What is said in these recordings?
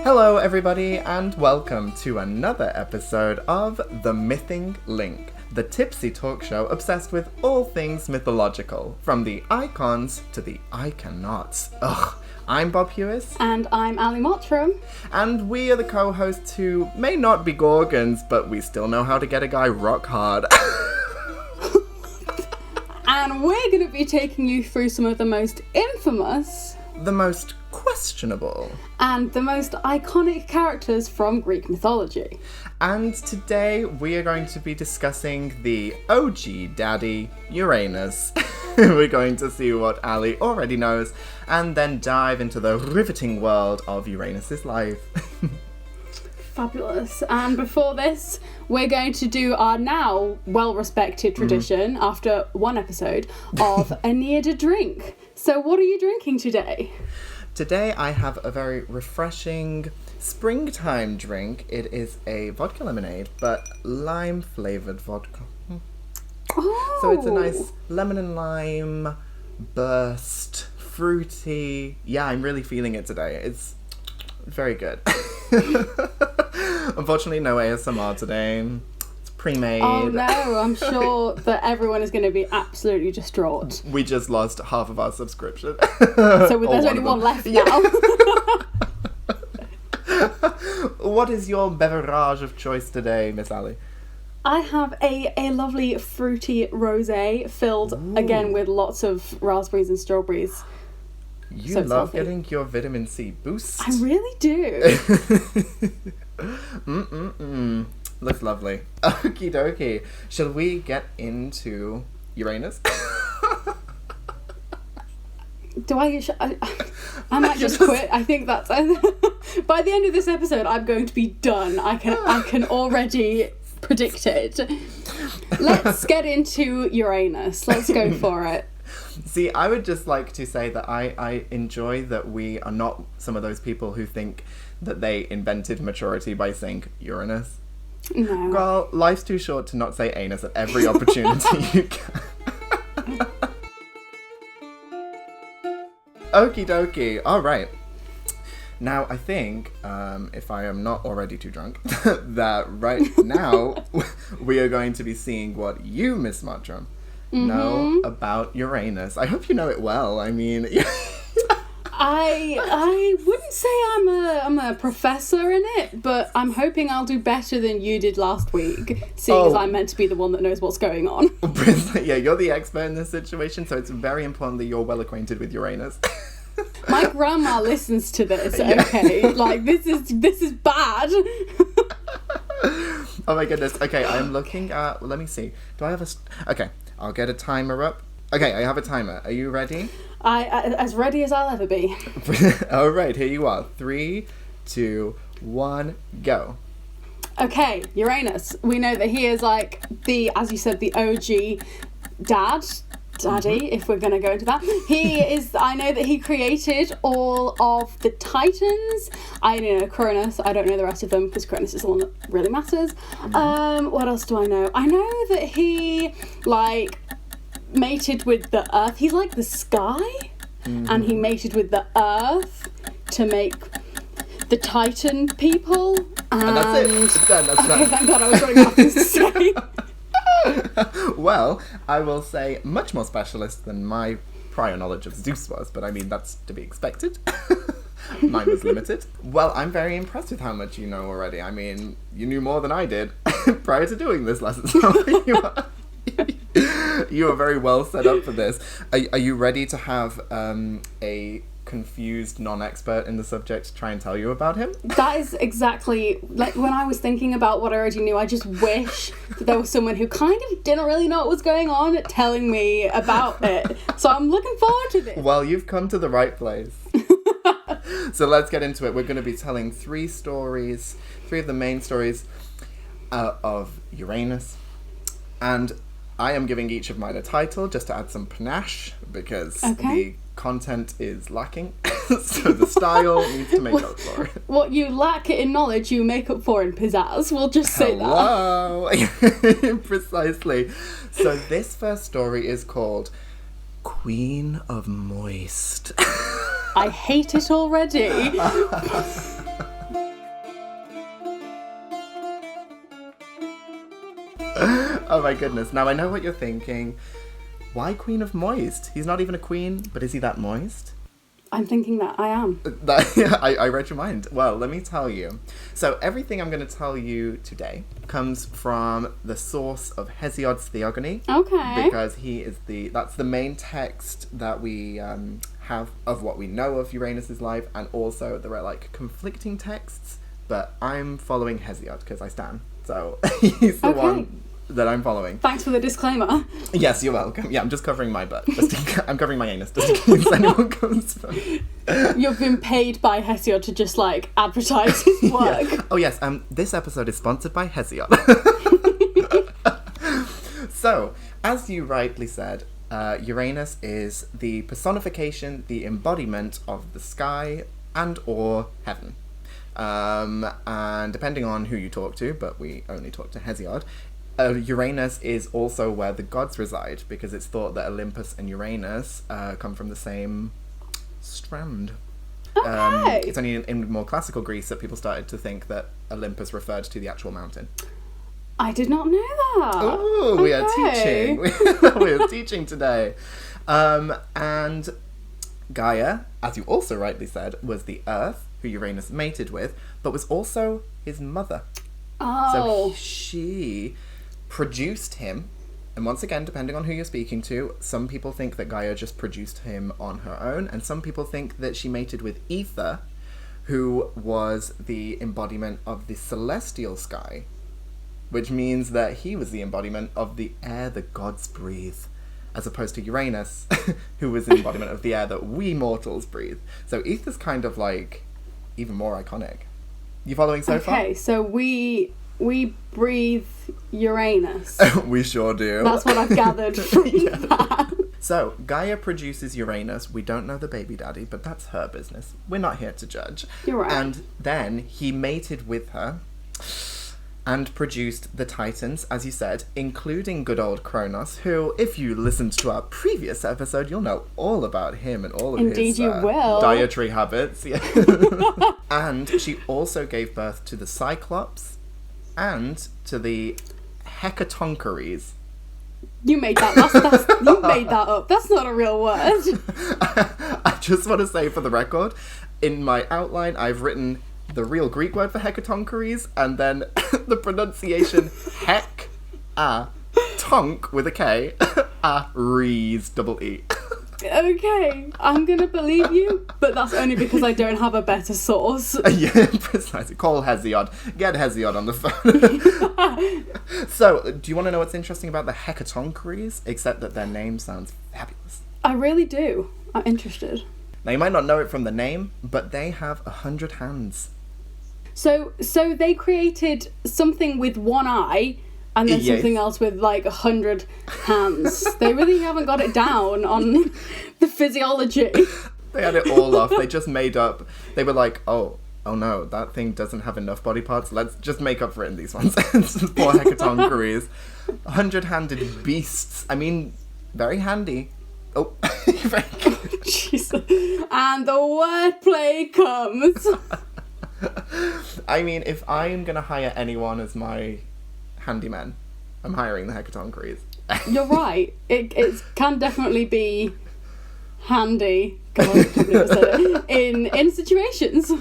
Hello everybody and welcome to another episode of The Mything Link, the tipsy talk show obsessed with all things mythological, from the icons to the I cannots. Ugh. I'm Bob Hewis. And I'm Allie Mottram. And we are the co-hosts who may not be Gorgons, but we still know how to get a guy rock hard. And we're going to be taking you through some of the most infamous, the most questionable, and the most iconic characters from Greek mythology. And today we are going to be discussing the OG daddy, Uranus. We're going to see what Allie already knows, and then dive into the riveting world of Uranus's life. Fabulous. And before this, we're going to do our now well-respected tradition, after one episode, of a need a drink. So what are you drinking today? Today I have a very refreshing springtime drink. It is a vodka lemonade, but lime-flavoured vodka. Oh. So it's a nice lemon and lime, burst, fruity. Yeah, I'm really feeling it today. It's very good. Unfortunately, no ASMR today. It's pre-made. Oh no, I'm sure that everyone is going to be absolutely distraught. We just lost half of our subscription. So there's only one left now. What is your beverage of choice today, Miss Allie? I have a lovely fruity rosé filled again with lots of raspberries and strawberries. You So love healthy. getting your vitamin C boost. I really do. Looks lovely. Okie dokie. Shall we get into Uranus? Do I might just quit. I think that's by the end of this episode I'm going to be done. I can already predict it. Let's get into Uranus. Let's go for it. See, I would just like to say that I enjoy that we are not some of those people who think that they invented maturity by saying Uranus. No. Girl, life's too short to not say anus at every opportunity you can. Okie dokie. Alright. Now, I think, if I am not already too drunk, that right now we are going to be seeing what you, Miss Mottram, know about Uranus. I hope you know it well. I mean... I wouldn't say I'm a professor in it, but I'm hoping I'll do better than you did last week, seeing as I'm meant to be the one that knows what's going on. Yeah, you're the expert in this situation, so it's very important that you're well acquainted with Uranus. My grandma listens to this, okay? Like, this is bad. Oh my goodness. Okay, I'm looking at... Let me see. Do I have a... Okay, I'll get a timer up. Okay, I have a timer. Are you ready? I as ready as I'll ever be. All right, here you are. 3, 2, 1, go. Okay, Uranus. We know that he is like as you said, the OG daddy, if we're going to go into that. I know that he created all of the Titans. I know Uranus. I don't know the rest of them because Uranus is the one that really matters. What else do I know? I know that he, mated with the earth. He's like the sky, and he mated with the earth to make the Titan people. And that's it. It's done. That's Okay, done. thank God, I was running out of things to say. Well, I will say much more specialist than my prior knowledge of Zeus was, but I mean, that's to be expected. Mine was limited. Well, I'm very impressed with how much you know already. I mean, you knew more than I did prior to doing this lesson. So you are very well set up for this. Are you ready to have a confused non-expert in the subject try and tell you about him? That is exactly, like, when I was thinking about what I already knew, I just wish that there was someone who kind of didn't really know what was going on telling me about it. So I'm looking forward to this. Well, you've come to the right place. So let's get into it. We're going to be telling three of the main stories of Uranus. And I am giving each of mine a title just to add some panache because the content is lacking. So the style needs to make up for it. What you lack in knowledge, you make up for in pizzazz. We'll just say that. Hello! Precisely. So this first story is called Queen of Moist. I hate it already. Oh my goodness. Now I know what you're thinking. Why Queen of Moist? He's not even a queen, but is he that moist? I'm thinking that I am. I read your mind. Well, let me tell you. So everything I'm going to tell you today comes from the source of Hesiod's Theogony. Okay. Because that's the main text that we have of what we know of Uranus's life, and also there are like conflicting texts, but I'm following Hesiod because I stan. So he's the one that I'm following. Thanks for the disclaimer. Yes, you're welcome. Yeah, I'm just covering my butt. I'm covering my anus just in case anyone comes from. You've been paid by Hesiod to just like advertise his work. Yeah. Oh yes, this episode is sponsored by Hesiod. So, as you rightly said, Uranus is the personification, the embodiment of the sky and or heaven. And depending on who you talk to, but we only talk to Hesiod, Uranus is also where the gods reside, because it's thought that Olympus and Uranus come from the same strand. Okay. It's only in more classical Greece that people started to think that Olympus referred to the actual mountain. I did not know that. Oh, we are teaching. We are teaching today. And Gaia, as you also rightly said, was the Earth, who Uranus mated with, but was also his mother. Oh. So she produced him. And once again, depending on who you're speaking to, some people think that Gaia just produced him on her own, and some people think that she mated with Ether, who was the embodiment of the celestial sky, which means that he was the embodiment of the air the gods breathe, as opposed to Uranus, who was the embodiment of the air that we mortals breathe. So Ether's kind of like even more iconic. You following so far? Okay, so we breathe Uranus. We sure do. That's what I've gathered from that. So, Gaia produces Uranus. We don't know the baby daddy, but that's her business. We're not here to judge. You're right. And then he mated with her and produced the Titans, as you said, including good old Kronos, who, if you listened to our previous episode, you'll know all about him and all of Indeed his you will. dietary habits. Yeah. And she also gave birth to the Cyclops and to the Hecatoncheires. You made that. You made that up. That's not a real word. I just want to say, for the record, in my outline, I've written the real Greek word for Hecatoncheires, and then the pronunciation tonk with a K, rees, double E. Okay, I'm gonna believe you, but that's only because I don't have a better source. Yeah, precisely. Call Hesiod. Get Hesiod on the phone. So, do you want to know what's interesting about the Hecatoncheires? Except that their name sounds fabulous. I really do. I'm interested. Now, you might not know it from the name, but they have 100 hands. So they created something with one eye, and then Yes. something else with like 100 hands. They really haven't got it down on the physiology. They had it all off. They just made up. They were like, oh no, that thing doesn't have enough body parts. Let's just make up for it in these ones. Poor Hecatoncheires. 100-handed beasts. I mean, very handy. Oh, very good. Jesus. And the wordplay comes. I mean, if I'm going to hire anyone as my handyman, I'm hiring the Hecatoncheires. You're right. It can definitely be handy. God, I can't believe I said it. In situations.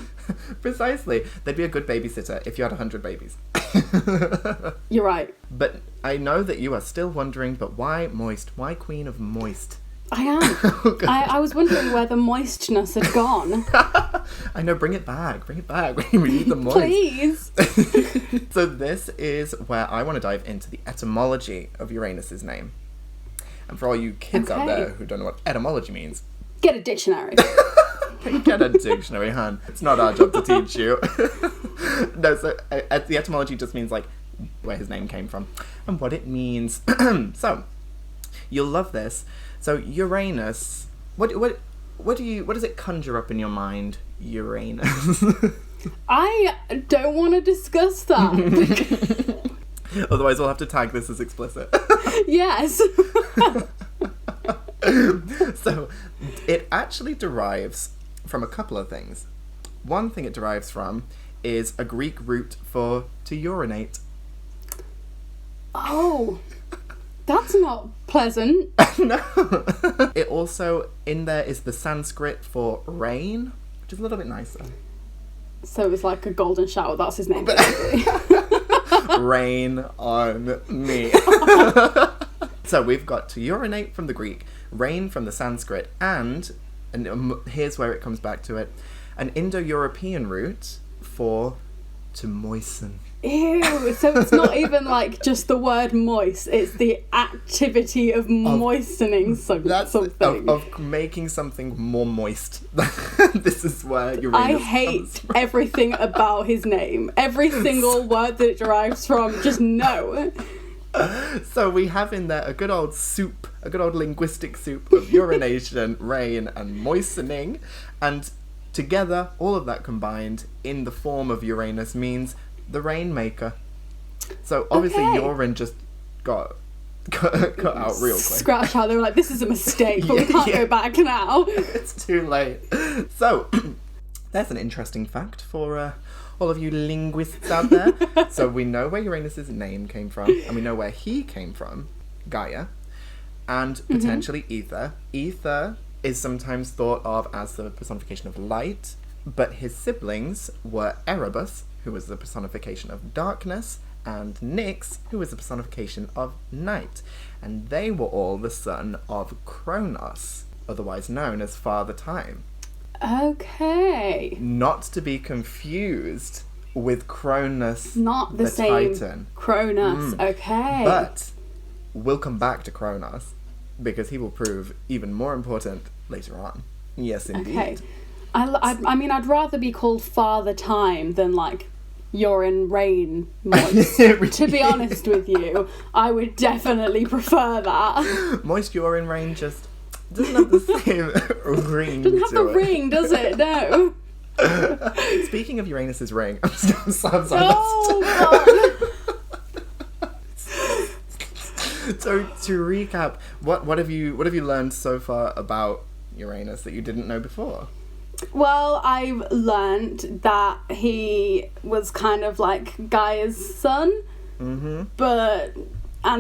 Precisely. They'd be a good babysitter if you had 100 babies. You're right. But I know that you are still wondering, but why moist? Why Queen of Moist? I am. I was wondering where the moistness had gone. I know, bring it back. Bring it back. We need the moist. Please. So this is where I want to dive into the etymology of Uranus's name. And for all you kids out there who don't know what etymology means, Get a dictionary. get a dictionary, hon. It's not our job to teach you. No, so the etymology just means like where his name came from and what it means. So you'll love this. So Uranus, what does it conjure up in your mind, Uranus? I don't want to discuss that. Otherwise we'll have to tag this as explicit. Yes. So it actually derives from a couple of things. One thing it derives from is a Greek root for to urinate. Oh. That's not pleasant. No. It also, in there is the Sanskrit for rain, which is a little bit nicer. So it was like a golden shower, that's his name. Rain on me. So we've got to urinate from the Greek, rain from the Sanskrit, and here's where it comes back to it, an Indo-European root for to moisten. Ew, so it's not even like just the word moist, it's the activity of moistening something. Of making something more moist. This is where Uranus I comes hate from. everything about his name. Every single word that it derives from, just no. So we have in there a good old soup, a good old linguistic soup of urination, rain, and moistening. And together, all of that combined in the form of Uranus means the rainmaker. So obviously urine just got out real quick. Scratch out, they were like, this is a mistake, but we can't go back now. It's too late. So, that's an interesting fact for all of you linguists out there. So we know where Uranus's name came from, and we know where he came from, Gaia, and potentially Ether. Ether is sometimes thought of as the personification of light, but his siblings were Erebus, who was the personification of darkness, and Nyx, who was the personification of night. And they were all the son of Kronos, otherwise known as Father Time. Okay. Not to be confused with Cronus, Not the same Titan. Cronus, okay. But we'll come back to Kronos, because he will prove even more important later on. Yes, indeed. Okay. I mean, I'd rather be called Father Time than, like, urine, rain, moist. To be honest with you, I would definitely prefer that. Moist urine rain just doesn't have the same ring. Doesn't have the ring, does it? No. Speaking of Uranus's ring, I'm sorry. Oh, God. So to recap, what have you learned so far about Uranus that you didn't know before? Well, I've learned that he was kind of like Gaia's son, and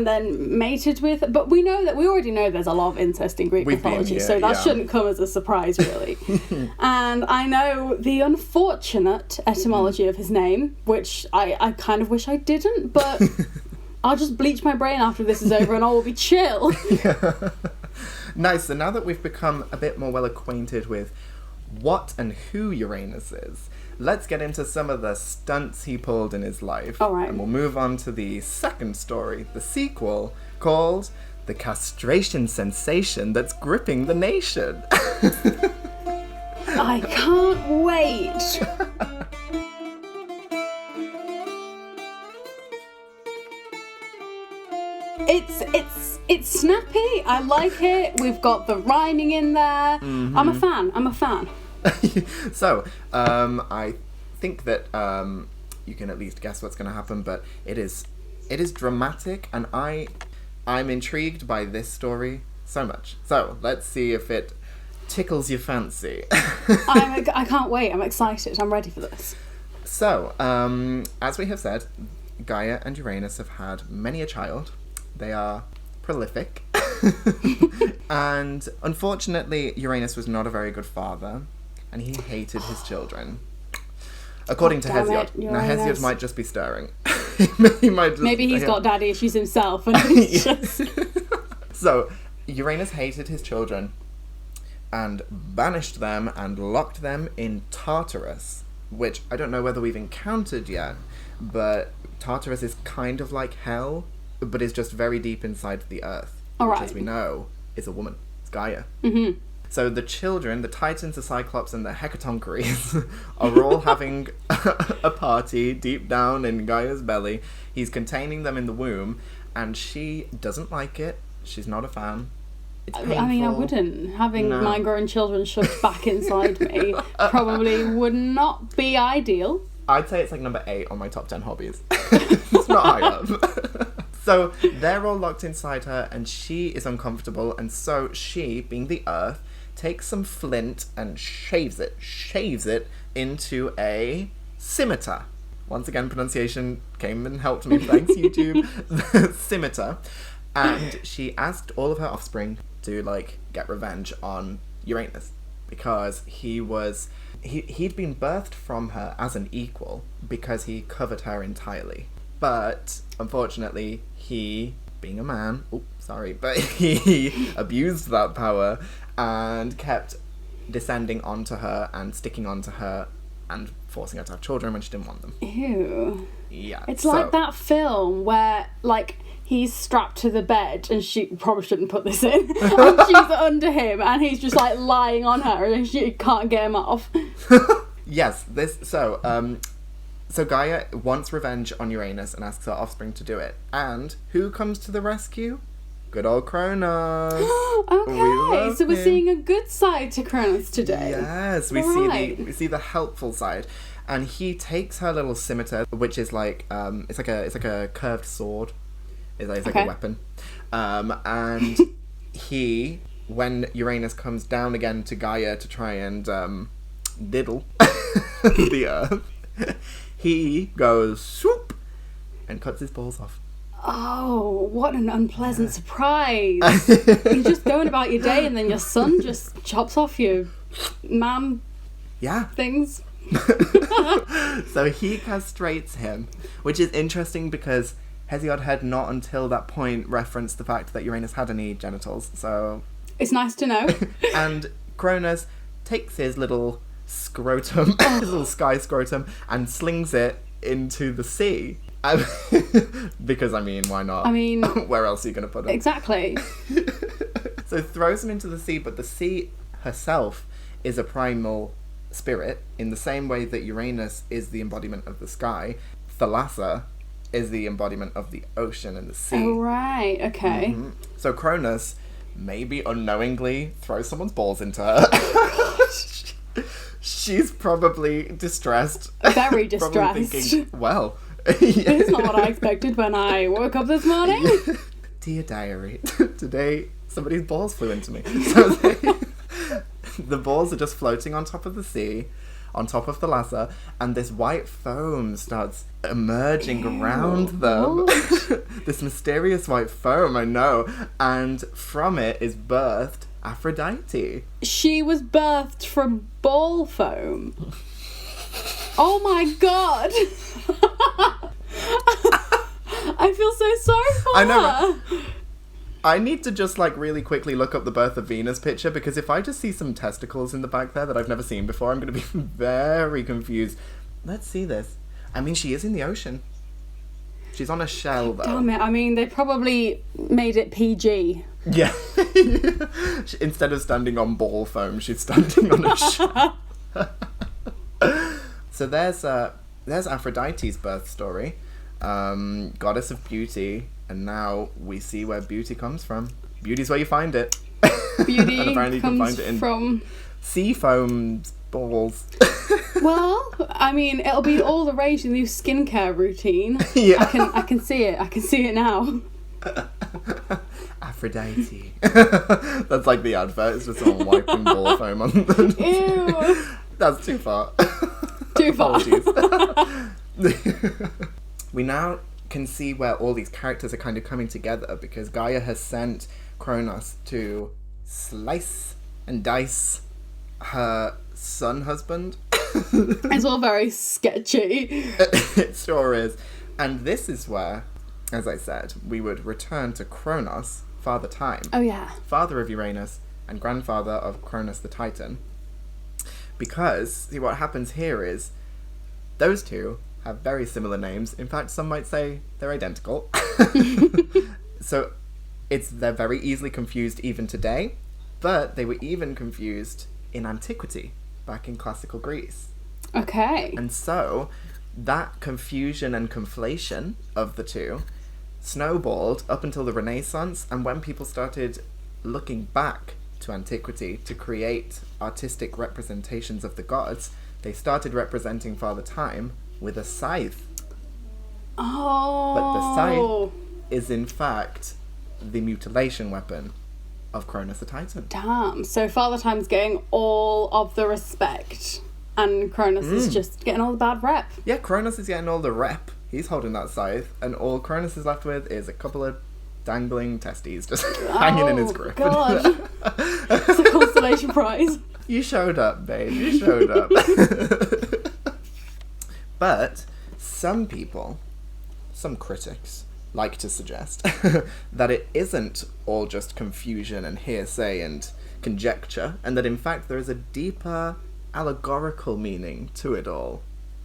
then mated with. But we already know there's a lot of incest in Greek mythology, so that shouldn't come as a surprise, really. And I know the unfortunate etymology of his name, which I kind of wish I didn't, but I'll just bleach my brain after this is over and I will be chill. Nice. So now that we've become a bit more well acquainted with what and who Uranus is, let's get into some of the stunts he pulled in his life. All right. And we'll move on to the second story, the sequel, called The Castration Sensation That's Gripping the Nation. I can't wait. It's snappy. I like it. We've got the rhyming in there. I'm a fan. So, I think that you can at least guess what's going to happen, but it is dramatic, and I'm intrigued by this story so much. So, let's see if it tickles your fancy. I can't wait. I'm excited. I'm ready for this. So, as we have said, Gaia and Uranus have had many a child. They are prolific. And unfortunately, Uranus was not a very good father, and he hated his children. According to Hesiod. Now, Hesiod might just be stirring. Maybe he's got daddy issues himself. And he's just... So, Uranus hated his children and banished them and locked them in Tartarus, which I don't know whether we've encountered yet, but Tartarus is kind of like hell, but is just very deep inside the earth, which, as we know, is a woman. It's Gaia. Mm-hmm. So the children, the Titans, the Cyclops, and the Hecatoncheires are all having a party deep down in Gaia's belly. He's containing them in the womb, and she doesn't like it. She's not a fan. It's painful. I mean, I wouldn't. Having my grown children shoved back inside me probably would not be ideal. I'd say it's like number 8 on my top 10 hobbies. It's not high up. So they're all locked inside her, and she is uncomfortable, and so she, being the earth, takes some flint and shaves it into a scimitar. Once again, pronunciation came and helped me, thanks YouTube. Scimitar. And she asked all of her offspring to, like, get revenge on Uranus. Because he'd been birthed from her as an equal because he covered her entirely. But, unfortunately, he, being a man, but he abused that power and kept descending onto her and sticking onto her and forcing her to have children when she didn't want them. Ew. Yeah. It's like that film where, like, he's strapped to the bed, and she probably shouldn't put this in, and she's under him, and he's just, like, lying on her, and she can't get him off. Yes, so Gaia wants revenge on Uranus and asks her offspring to do it. And who comes to the rescue? Good old Cronus. Okay, so we're seeing a good side to Cronus today. Yes, we see the helpful side. And he takes her little scimitar, which is like it's like a curved sword. It's like a weapon. And he, when Uranus comes down again to Gaia to try and diddle the Earth, he goes swoop and cuts his balls off. Oh, what an unpleasant surprise. You're just going about your day and then your son just chops off your things. So he castrates him, which is interesting because Hesiod had not until that point referenced the fact that Uranus had any genitals, so... It's nice to know. And Cronus takes his little scrotum, his little sky scrotum, and slings it into the sea. Because, I mean, why not? I mean... Where else are you going to put it? Exactly. So throws him into the sea, but the sea herself is a primal spirit, in the same way that Uranus is the embodiment of the sky. Thalassa is the embodiment of the ocean and the sea. Oh, right, okay. Mm-hmm. So Cronus maybe unknowingly throws someone's balls into her. She's probably distressed. Very distressed. Probably thinking, well... It's not what I expected when I woke up this morning. Dear diary, today somebody's balls flew into me. So the balls are just floating on top of the sea, on top of the Thalassa, and this white foam starts emerging around them. This mysterious white foam, I know. And from it is birthed Aphrodite. She was birthed from ball foam. Oh my god! I feel so sorry for I know. her. I need to just, like, really quickly look up the Birth of Venus picture, because if I just see some testicles in the back there that I've never seen before, I'm going to be very confused. Let's see this. I mean, she is in the ocean. She's on a shell, though. Damn it, I mean, they probably made it PG. Yeah. Instead of standing on ball foam, she's standing on a shell. So there's Aphrodite's birth story, goddess of beauty, and now we see where beauty comes from. Beauty's where you find it. Beauty and apparently you comes can find it in from sea foam's balls. Well, I mean, it'll be all the rage in the new skincare routine. Yeah. I can see it. I can see it now. Aphrodite. That's like the advert. It's just someone wiping ball foam on them. Ew. That's too far. Too far. We now can see where all these characters are kind of coming together, because Gaia has sent Cronus to slice and dice her son husband. It's all very sketchy. It sure is. And this is where, as I said, we would return to Kronos, Father Time. Oh yeah. Father of Uranus and grandfather of Cronus the Titan. Because, see, what happens here is those two have very similar names. In fact, some might say they're identical. So they're very easily confused even today, but they were even confused in antiquity, back in classical Greece. Okay. And so that confusion and conflation of the two snowballed up until the Renaissance, and when people started looking back to antiquity to create artistic representations of the gods, they started representing Father Time with a scythe. Oh. But the scythe is in fact the mutilation weapon of Cronus the Titan. Damn. So Father Time's getting all of the respect, and Cronus is just getting all the bad rep. Yeah, Cronus is getting all the rep. He's holding that scythe, and all Cronus is left with is a couple of dangling testes just hanging in his grip. God. It's a consolation prize. You showed up, babe. You showed up. But some people, some critics, like to suggest that it isn't all just confusion and hearsay and conjecture, and that in fact there is a deeper allegorical meaning to it all.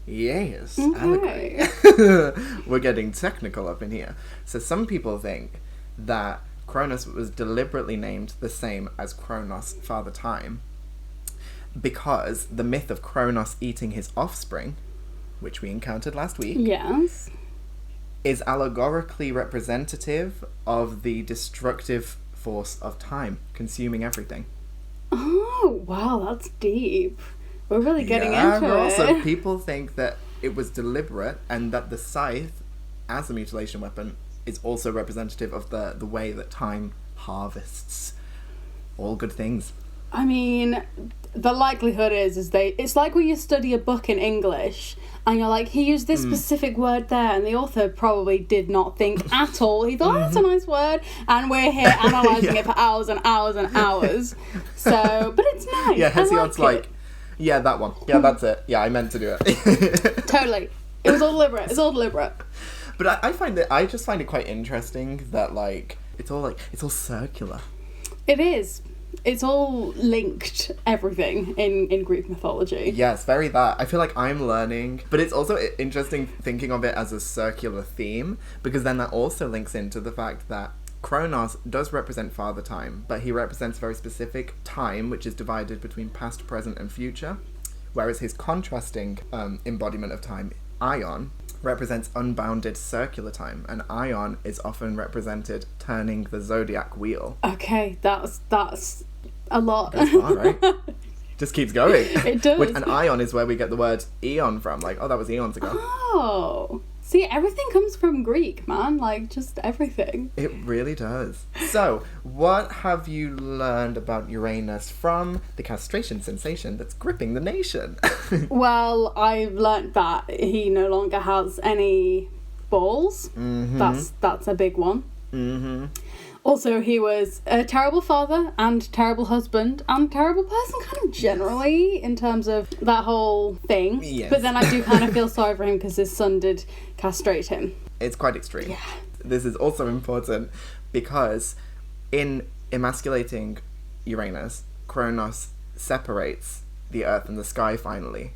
Yes, Okay. allegory. We're getting technical up in here. So some people think that Cronus was deliberately named the same as Kronos, Father Time, because the myth of Kronos eating his offspring, which we encountered last week, Yes. is allegorically representative of the destructive force of time, consuming everything. Oh, wow, that's deep. We're really getting into girl. it. So people think that it was deliberate, and that the scythe, as a mutilation weapon, is also representative of the way that time harvests all good things. I mean, the likelihood is it's like when you study a book in English and you're like, he used this specific word there, and the author probably did not think at all. He thought, oh, that's a nice word, and we're here analysing it for hours and hours and hours. So, but it's nice. Yeah, Hesiod's I like, yeah, that one. Yeah, that's it. Yeah, I meant to do it. Totally. It was all deliberate. It's all deliberate. But I just find it quite interesting that, like, it's all circular. It is. It's all linked, everything in Greek mythology. Yes, very that. I feel like I'm learning, but it's also interesting thinking of it as a circular theme, because then that also links into the fact that Kronos does represent Father Time, but he represents a very specific time, which is divided between past, present, and future, whereas his contrasting embodiment of time, Ion, represents unbounded circular time, and Ion is often represented turning the zodiac wheel. Okay, that's a lot. Goes far, right? Just keeps going. It does. And Ion is where we get the word eon from. Like, oh, that was eons ago. Oh. See, everything comes from Greek, man. Like, just everything. It really does. So, what have you learned about Uranus from the castration sensation that's gripping the nation? Well, I've learnt that he no longer has any balls. Mm-hmm. That's a big one. Mm-hmm. Also, he was a terrible father and terrible husband and terrible person, kind of generally, in terms of that whole thing. Yes. But then I do kind of feel sorry for him because his son did castrate him. It's quite extreme. Yeah. This is also important because in emasculating Uranus, Kronos separates the earth and the sky finally,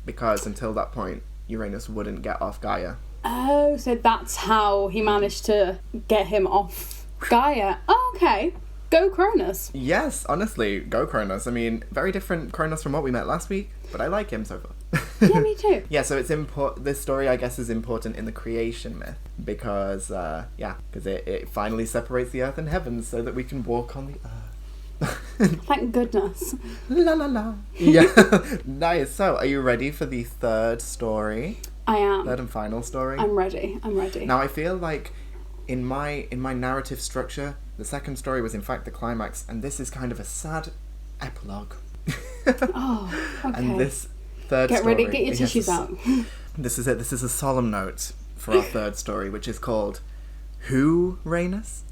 because until that point, Uranus wouldn't get off Gaia. Oh, so that's how he managed to get him off Gaia. Oh, okay. Go Cronus. Yes, honestly, go Kronos. I mean, very different Kronos from what we met last week, but I like him so far. Yeah, me too. Yeah, so it's this story, I guess, is important in the creation myth because, because it finally separates the earth and heavens so that we can walk on the earth. Thank goodness. La la la. Yeah, nice. So, are you ready for the third story? I am. Third and final story? I'm ready. Now, I feel like in my narrative structure, the second story was in fact the climax, and this is kind of a sad epilogue. Oh, okay. And this third Get story... ready, get your tissues out. This is it. This is a solemn note for our third story, which is called Who Uranus?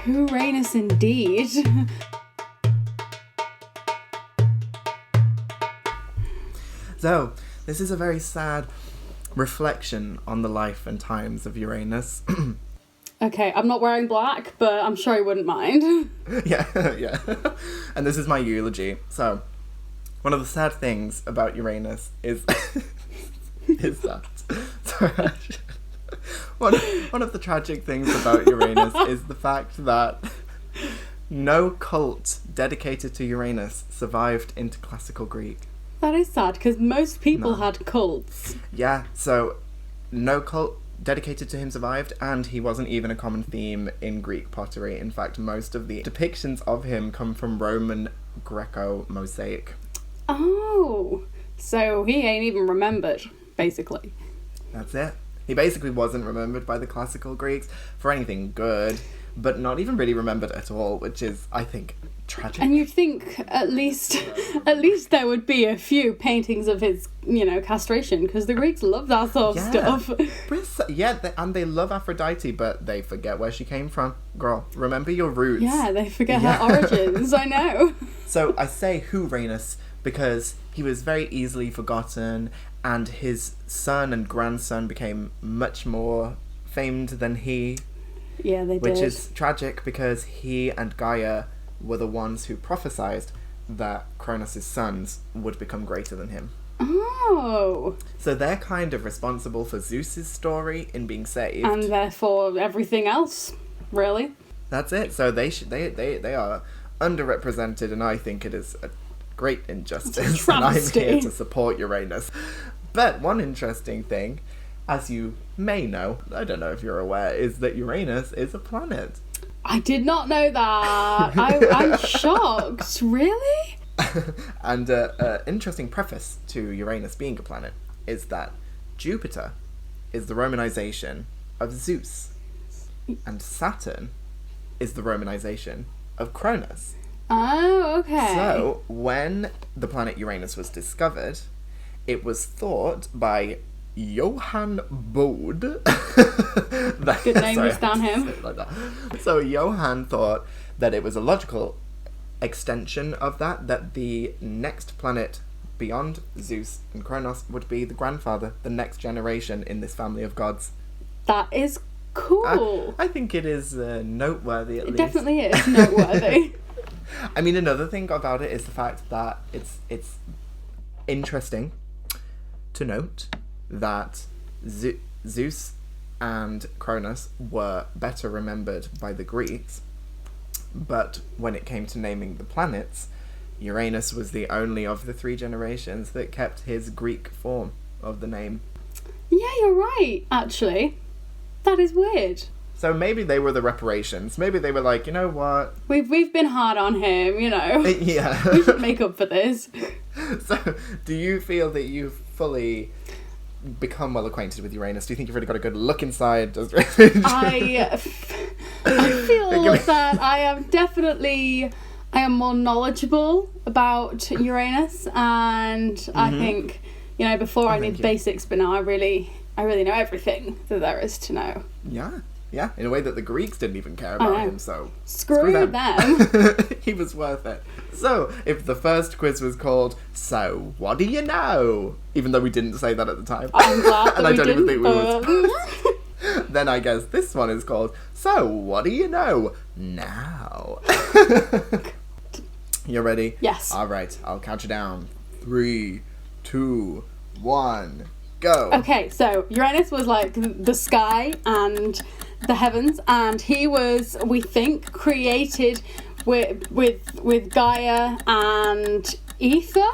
Uranus indeed. So, this is a very sad reflection on the life and times of Uranus. Okay, I'm not wearing black, but I'm sure he wouldn't mind. Yeah. And this is my eulogy. So, one of the sad things about Uranus is that... Sorry, one of the tragic things about Uranus is the fact that no cult dedicated to Uranus survived into classical Greek. That is sad, because most people No. had cults. Yeah, so no cult dedicated to him survived, and he wasn't even a common theme in Greek pottery. In fact, most of the depictions of him come from Roman Greco mosaic. Oh, so he ain't even remembered, basically. That's it. He basically wasn't remembered by the classical Greeks for anything good, but not even really remembered at all, which is, I think, tragic. And you'd think at least there would be a few paintings of his, castration, because the Greeks love that sort of stuff. And they love Aphrodite, but they forget where she came from. Girl, remember your roots. Yeah, they forget her origins, I know. So I say Uranus because he was very easily forgotten, and his son and grandson became much more famed than he. Yeah, they did. Which is tragic because he and Gaia were the ones who prophesied that Cronus' sons would become greater than him. Oh. So they're kind of responsible for Zeus's story in being saved. And therefore everything else, really. That's it. So they are underrepresented, and I think it is a great injustice. And I'm here to support Uranus. But one interesting thing, as you may know, I don't know if you're aware, is that Uranus is a planet. I did not know that. I'm shocked. Really? And an interesting preface to Uranus being a planet is that Jupiter is the Romanization of Zeus, and Saturn is the Romanization of Cronus. Oh, okay. So, when the planet Uranus was discovered, it was thought by Johann Bode. Good name, we stand him. So Johann thought that it was a logical extension of that the next planet beyond Zeus and Kronos would be the grandfather, the next generation in this family of gods. That is cool. I think it is noteworthy, at least. It definitely is noteworthy. I mean, another thing about it is the fact that it's interesting to note that Zeus and Cronus were better remembered by the Greeks, but when it came to naming the planets, Uranus was the only of the three generations that kept his Greek form of the name. Yeah, you're right, actually. That is weird. So maybe they were the reparations. Maybe they were like, you know what? We've been hard on him, Yeah. We should make up for this. So, do you feel that you've fully become well acquainted with Uranus? Do you think you've really got a good look inside? I feel that I am more knowledgeable about Uranus, and I think, before I knew the basics, but now I really know everything that there is to know. Yeah, in a way that the Greeks didn't even care about him, so screw them. He was worth it. So, if the first quiz was called "So, what do you know?" even though we didn't say that at the time, I'm glad that and I don't even think we would. Then I guess this one is called "So, what do you know now?" You ready? Yes. All right, I'll count you down. 3, 2, 1, go. Okay, so Uranus was like the sky and the heavens, and he was, we think, created with Gaia and Ether,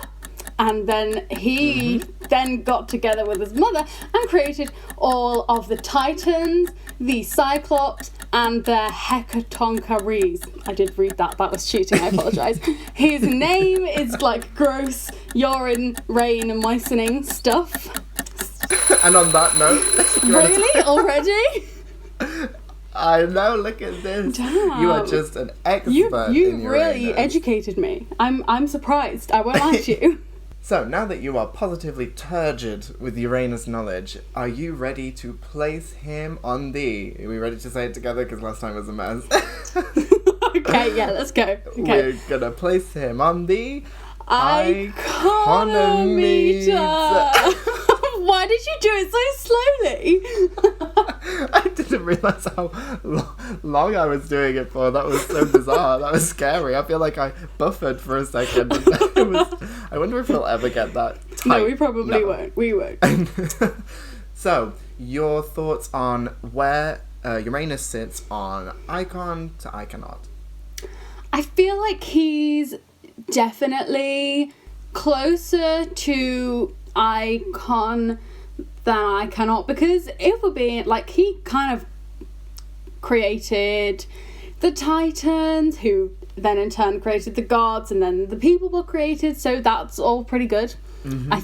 and then he then got together with his mother and created all of the Titans, the Cyclops, and the Hecatoncheires. I did read that. That was cheating. I apologise. His name is like gross urine, rain, and moistening stuff. And on that note... Really? Already? I know, look at this. Damn. You are just an expert You in Uranus. really educated me. I'm surprised. I won't lie to you. So, now that you are positively turgid with Uranus knowledge, are you ready to place him on the... Are we ready to say it together? Because last time was a mess. Okay, yeah, let's go. Okay. We're gonna place him on the... Iconometer. Why did you do it so slowly? I didn't realise how long I was doing it for. That was so bizarre. That was scary. I feel like I buffered for a second. I wonder if we'll ever get that tight. No, we probably won't. We won't. So, your thoughts on where Uranus sits on icon to iconaut? I feel like he's definitely closer to icon than iconaut, because if we're being like, he kind of created the Titans, who then in turn created the gods, and then the people were created, so that's all pretty good. I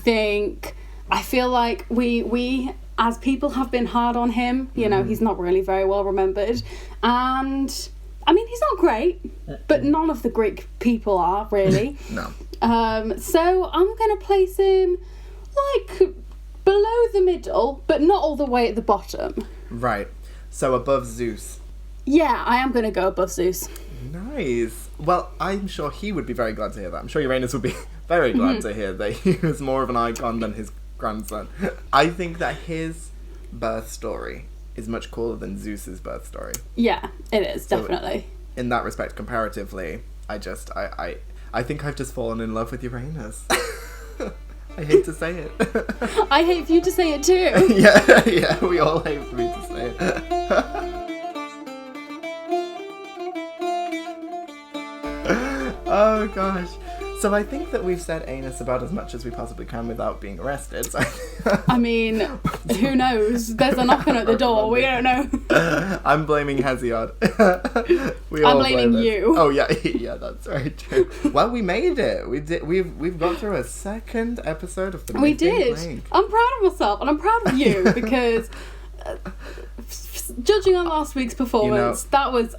feel like we as people have been hard on him, he's not really very well remembered, and I mean, he's not great, but none of the Greek people are, really. No. So I'm going to place him, like, below the middle, but not all the way at the bottom. Right. So above Zeus. Yeah, I am going to go above Zeus. Nice. Well, I'm sure he would be very glad to hear that. I'm sure Uranus would be very glad to hear that he was more of an icon than his grandson. I think that his birth story is much cooler than Zeus's birth story. Yeah, it is, definitely. So in that respect, comparatively, I think I've just fallen in love with Uranus. I hate to say it. I hate for you to say it too. yeah, we all hate for me to say it. Oh gosh. So I think that we've said anus about as much as we possibly can without being arrested. So I mean, who knows? There's a knocking at the door. We don't know. I'm blaming Hesiod. I'm blaming you. Oh yeah, that's very true. Well, we made it. We did. We've got through a second episode of the. We did. Link. I'm proud of myself, and I'm proud of you because judging on last week's performance, that was.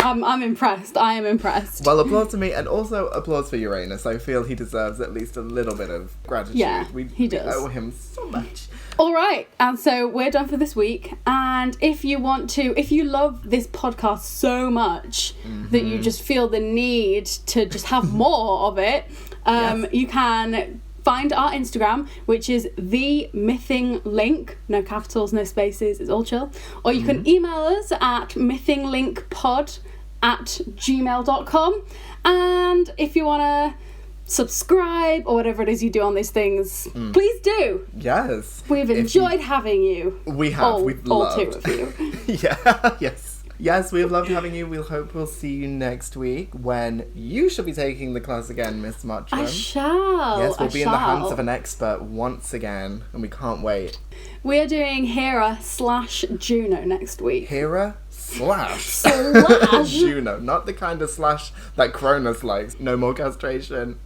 I'm impressed. I am impressed. Well, applause to me, and also applause for Uranus. I feel he deserves at least a little bit of gratitude. Yeah, he does. We owe him so much. All right, and so we're done for this week. And if you love this podcast so much that you just feel the need to just have more of it, Yes. you can find our Instagram, which is the mything link. No capitals, no spaces, it's all chill. Or you can email us at mythinglinkpod@gmail.com. And if you want to subscribe or whatever it is you do on these things, please do. Yes. We've enjoyed having you. We have. We've loved. All two of you. Yeah. Yes. Yes, we have loved having you. We'll hope we'll see you next week when you shall be taking the class again, Miss Marchman. I shall. Yes, we'll be in the hands of an expert once again, and we can't wait. We are doing Hera/Juno next week. Hera slash Juno, not the kind of slash that Cronus likes. No more castration.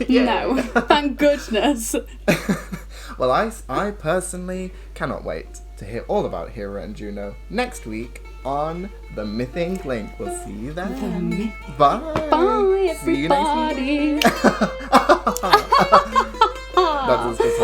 No, thank goodness. Well, I personally cannot wait to hear all about Hera and Juno next week on the Mything Link. We'll see you then. Bye. Bye, See you next week. everybody. That was just